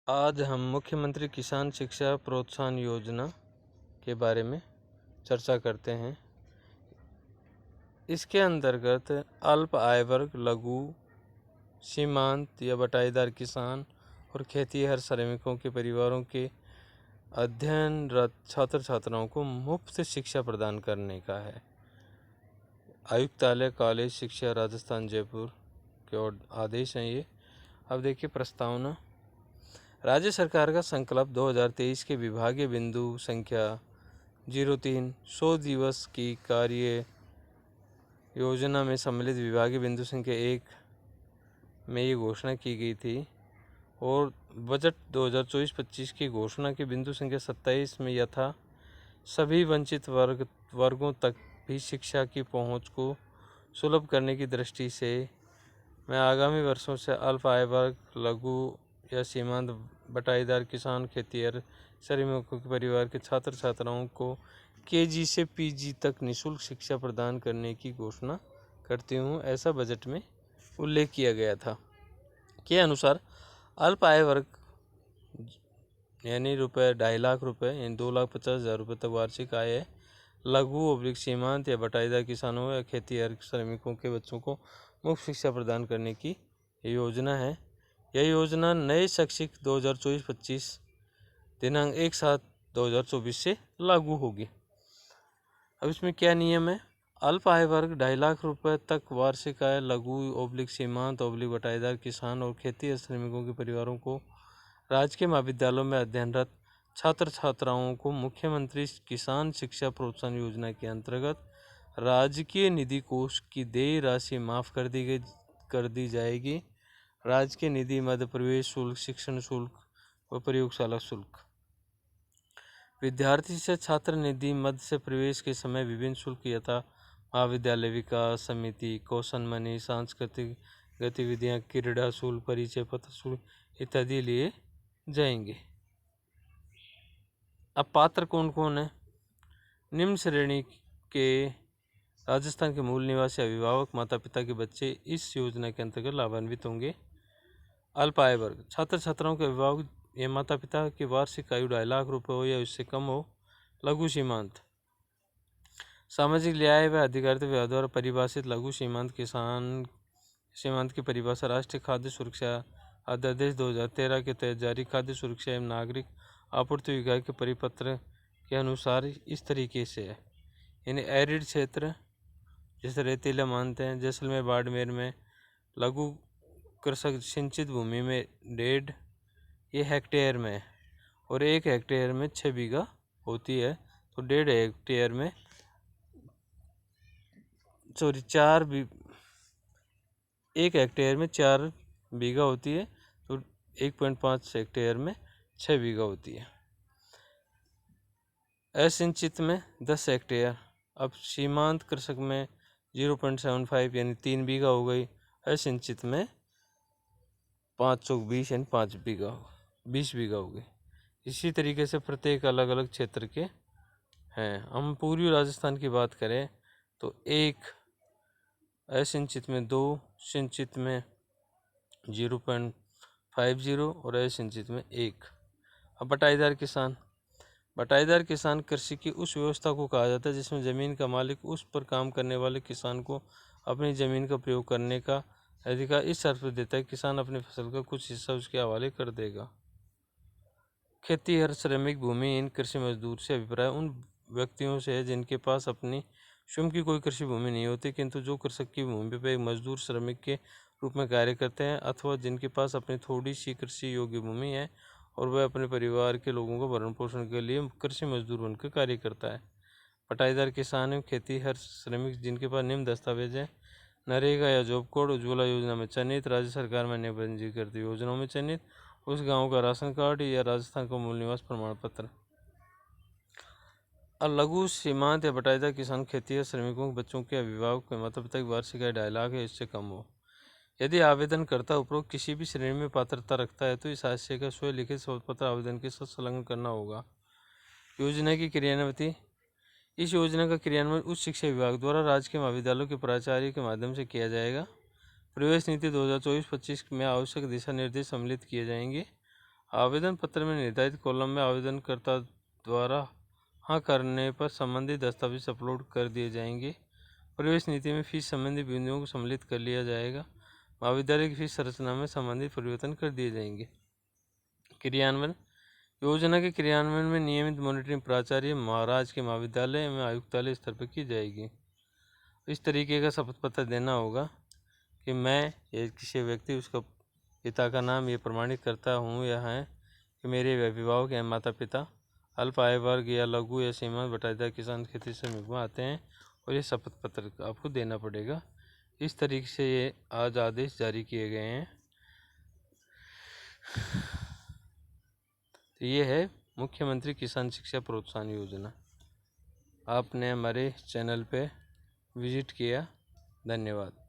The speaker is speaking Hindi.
आज हम मुख्यमंत्री किसान शिक्षा प्रोत्साहन योजना के बारे में चर्चा करते हैं। इसके अंतर्गत अल्प आय वर्ग, लघु, सीमांत या बटाईदार किसान और खेतीहर श्रमिकों के परिवारों के अध्ययनरत छात्र छात्राओं को मुफ्त शिक्षा प्रदान करने का है। आयुक्तालय कॉलेज शिक्षा राजस्थान जयपुर के आदेश हैं ये। अब देखिए प्रस्तावना। राज्य सरकार का संकल्प 2023 के विभागीय बिंदु संख्या 03 100 दिवस की कार्य योजना में सम्मिलित विभागीय बिंदु संख्या 1 में ये घोषणा की गई थी और बजट 2024-25 की घोषणा के बिंदु संख्या 27 में यथा सभी वंचित वर्गों तक भी शिक्षा की पहुंच को सुलभ करने की दृष्टि से मैं आगामी वर्षों से अल्प आय वर्ग, लघु या सीमांत बटाईदार किसान, खेतीहर श्रमिकों के परिवार के छात्र छात्राओं को केजी से पीजी तक निःशुल्क शिक्षा प्रदान करने की घोषणा करती हूँ। ऐसा बजट में उल्लेख किया गया था। के अनुसार अल्प आय वर्ग यानी ₹2.5 लाख यानी 2,50,000 रुपये तक वार्षिक आय है। लघु सीमांत या बटाईदार किसानों या खेतीहर श्रमिकों के बच्चों को मुफ्त शिक्षा प्रदान करने की योजना है। यह योजना नए शैक्षिक 2024-25 दिनांक 1/7/2024 से लागू होगी। अब इसमें क्या नियम है? अल्प आय वर्ग 2.5 लाख रुपये तक वार्षिक आय, लघु सीमांत बटाईदार किसान और खेती श्रमिकों के परिवारों को राजकीय महाविद्यालयों में अध्ययनरत छात्र छात्राओं को मुख्यमंत्री किसान शिक्षा प्रोत्साहन योजना के अंतर्गत राजकीय निधि कोष की देय राशि माफ कर दी जाएगी। राजकीय निधि मध्य प्रवेश शुल्क, शिक्षण शुल्क व प्रयोगशाला शुल्क। विद्यार्थी से छात्र निधि मध्य से प्रवेश के समय विभिन्न शुल्क यथा महाविद्यालय विकास समिति, कौशल मनी, सांस्कृतिक गतिविधियां, क्रीड़ा शुल्क, परिचय पत्र शुल्क इत्यादि लिए जाएंगे। अब पात्र कौन कौन है? निम्न श्रेणी के राजस्थान के मूल निवासी अभिभावक माता पिता के बच्चे इस योजना के अंतर्गत लाभान्वित होंगे। अल्प आय वर्ग छात्र छात्राओं के अभिभावक या माता पिता की वार्षिक आयु 2.5 लाख रुपये हो या उससे कम हो। लघु सीमांत सामाजिक न्याय व अधिकारिता विभाग द्वारा परिभाषित लघु सीमांत की परिभाषा राष्ट्रीय खाद्य सुरक्षा अध्यादेश 2013 के तहत जारी खाद्य सुरक्षा एवं नागरिक आपूर्ति विभाग के परिपत्र के अनुसार इस तरीके से है। यानी एरिड क्षेत्र जैसे रेतीला मानते हैं, जैसलमेर बाड़मेर में लघु कृषक सिंचित भूमि में 1.5 ये हेक्टेयर में और 1 हेक्टेयर में 6 बीघा होती है तो 1.5 हेक्टेयर में 1 हेक्टेयर में 4 बीघा होती है तो 1.5 हेक्टेयर में 6 बीघा होती है। असिंचित में 10 हेक्टेयर। अब सीमांत कृषक में 0.75 यानी 3 बीघा हो गई। असिंचित में 520 यानी 5 बीघा 20 बीघा हो गई। इसी तरीके से प्रत्येक अलग अलग क्षेत्र के हैं। हम पूर्वी राजस्थान की बात करें तो 1, असिंचित में 2, सिंचित में 0.50 और असिंचित में 1। अब बटाईदार किसान कृषि की उस व्यवस्था को कहा जाता है जिसमें ज़मीन का मालिक उस पर काम करने वाले किसान को अपनी ज़मीन का प्रयोग करने का अधिकार इस शर्त पर देता है किसान अपनी फसल का कुछ हिस्सा उसके हवाले कर देगा। खेतीहर श्रमिक भूमिहीन कृषि मजदूर से अभिप्राय उन व्यक्तियों से है जिनके पास अपनी स्वयं की कोई कृषि भूमि नहीं होती किंतु जो कृषक की भूमि पर एक मजदूर श्रमिक के रूप में कार्य करते हैं अथवा जिनके पास अपनी थोड़ी सी कृषि योग्य भूमि है और वह अपने परिवार के लोगों को भरण पोषण के लिए कृषि मजदूर बनकर कार्य करता है। बटाईदार किसान एवं खेतीहर श्रमिक जिनके पास निम्न दस्तावेज हैं: नरेगा या जॉब कार्ड, उज्ज्वला योजना में चयनित, राज्य सरकार में पंजीकृत योजनाओं में चयनित, उस गांव का राशन कार्ड या राजस्थान का मूल निवास प्रमाण पत्र। लघु सीमांत या बटाईदार किसान खेतीहर श्रमिकों के बच्चों के अभिभावक के माता पिता की वार्षिक आय 2.5 लाख या इससे कम हो। यदि आवेदनकर्ता उपरोक्त किसी भी श्रेणी में पात्रता रखता है तो इस आशय का स्वलिखित शपथ पत्र आवेदन के साथ संलग्न करना होगा। योजना की क्रियान्विति। इस योजना का क्रियान्वयन उच्च शिक्षा विभाग द्वारा राजकीय महाविद्यालयों के प्राचार्य के माध्यम से किया जाएगा। प्रवेश नीति 2024-25 में आवश्यक दिशा निर्देश सम्मिलित किए जाएंगे। आवेदन पत्र में निर्धारित कॉलम में आवेदनकर्ता द्वारा हाँ करने पर संबंधित दस्तावेज अपलोड कर दिए जाएंगे। प्रवेश नीति में फीस संबंधी बिंदुओं को सम्मिलित कर लिया जाएगा। महाविद्यालय की फीस संरचना में संबंधित परिवर्तन कर दिए जाएंगे। क्रियान्वयन योजना के क्रियान्वयन में नियमित मॉनिटरिंग प्राचार्य महाराज के महाविद्यालय एवं आयुक्तालय स्तर पर की जाएगी। इस तरीके का शपथ पत्र देना होगा कि मैं या किसी व्यक्ति उसका पिता का नाम ये प्रमाणित करता हूँ या है कि मेरे अभिभावक या माता पिता अल्प आय वर्ग या लघु या सीमांत बटाईदार किसान खेती श्रमिक में आते हैं और ये शपथ पत्र आपको देना पड़ेगा। इस तरीके से ये आज आदेश जारी किए गए हैं। तो ये है मुख्यमंत्री किसान शिक्षा प्रोत्साहन योजना। आपने हमारे चैनल पे विजिट किया, धन्यवाद।